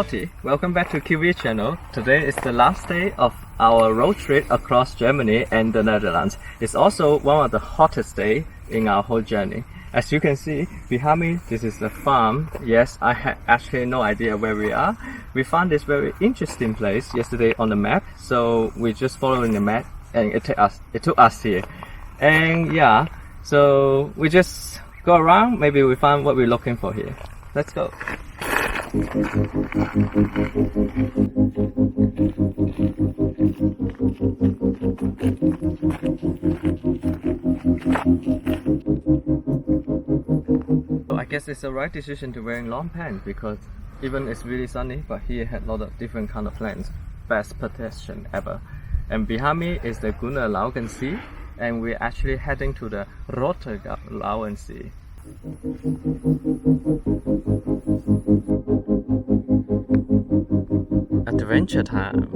Totti. Welcome back to Kiwi channel. Today is the last day of our road trip across Germany and the Netherlands. It's also one of the hottest days in our whole journey. As you can see behind me, this is a farm. Yes, I had actually no idea where we are. We found this very interesting place yesterday on the map, so we just following the map and it took us here. And yeah, so we just go around, maybe we find what we're looking for here. Let's go. So I guess it's the right decision to wearing long pants because even it's really sunny, but here had a lot of different kind of plants. Best protection ever. And behind me is the Gunnar Laugen Sea, and we're actually heading to the Laugen Sea. Adventure time.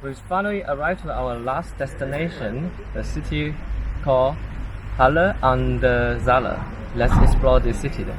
We finally arrived to our last destination, the city called Halle an der Saale. Let's explore the city then.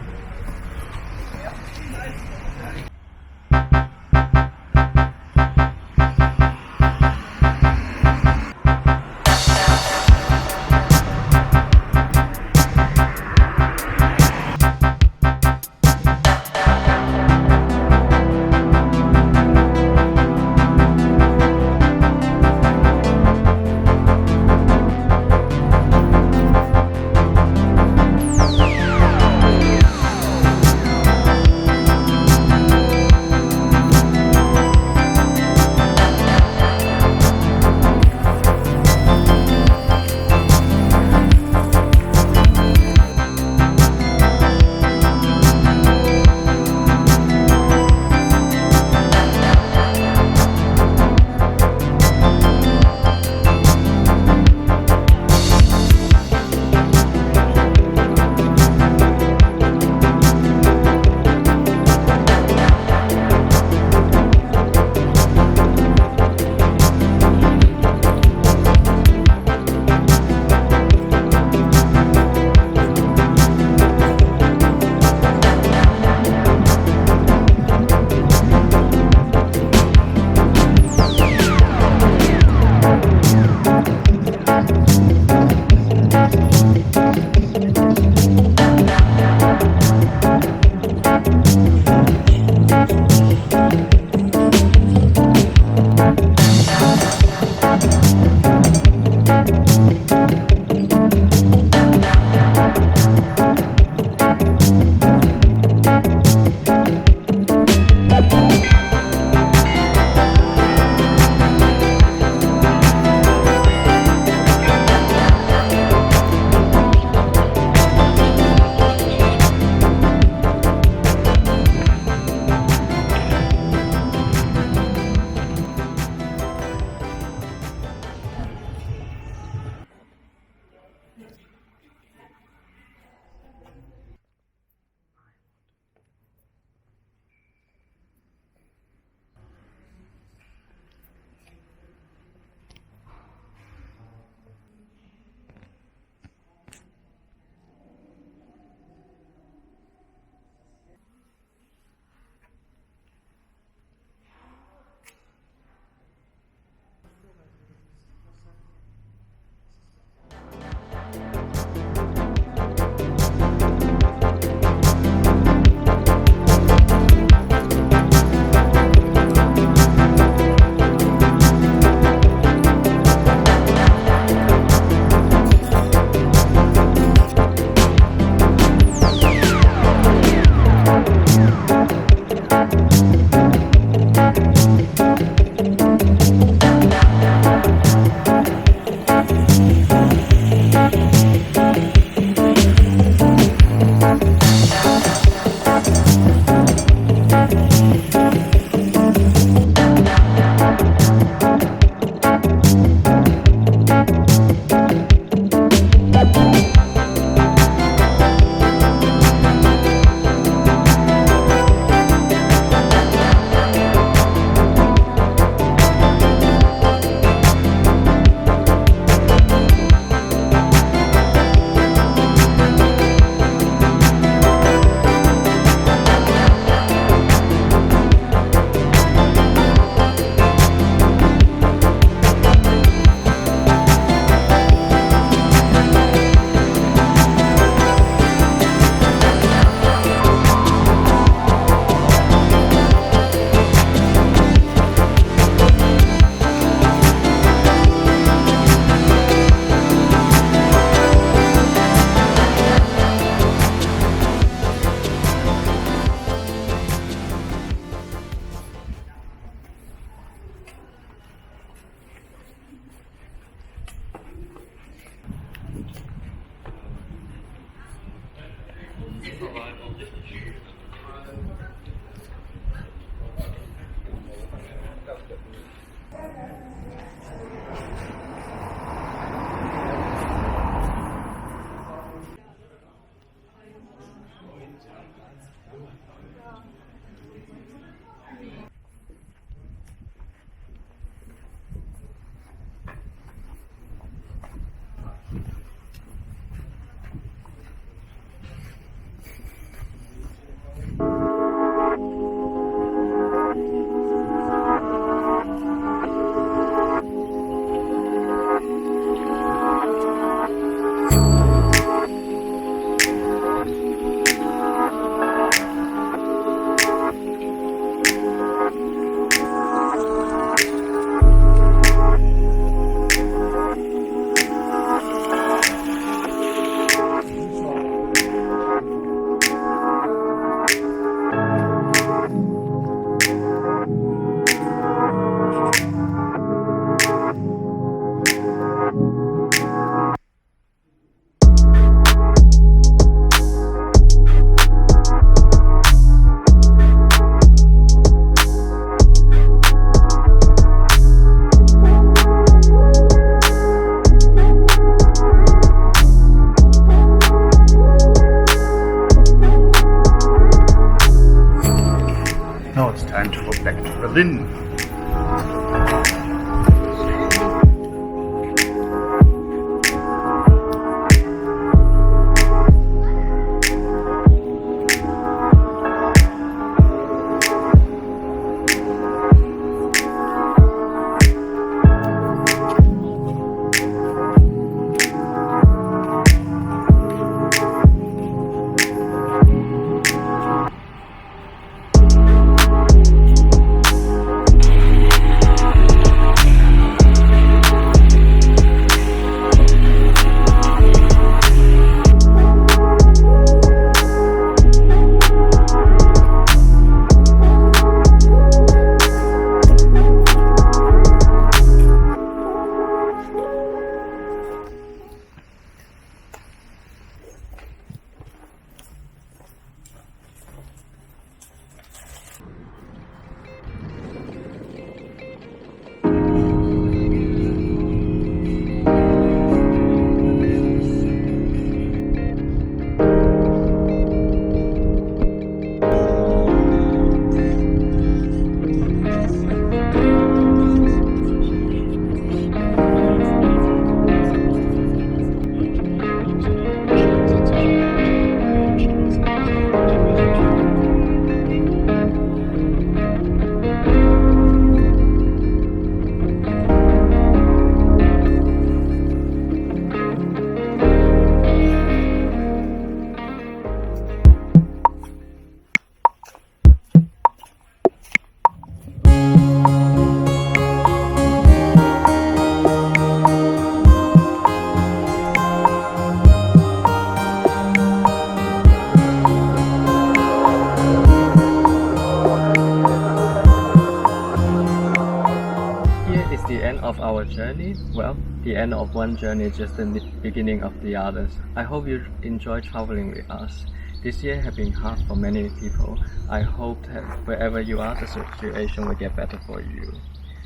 is the end of our journey. Well, the end of one journey is just the beginning of the others. I hope you enjoy traveling with us. This year has been hard for many people. I hope that wherever you are, the situation will get better for you.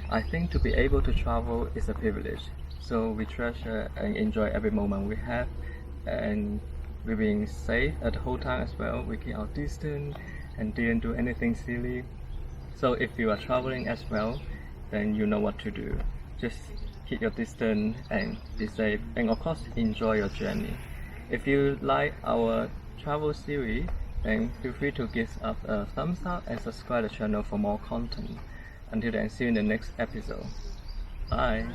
I think to be able to travel is a privilege, so we treasure and enjoy every moment we have, and we're being safe at the whole time as well. We keep our distance and didn't do anything silly. So if you are traveling as well, then you know what to do. Just keep your distance and be safe, and of course enjoy your journey. If you like our travel series, then feel free to give us a thumbs up and subscribe the channel for more content. Until then, see you in the next episode. Bye.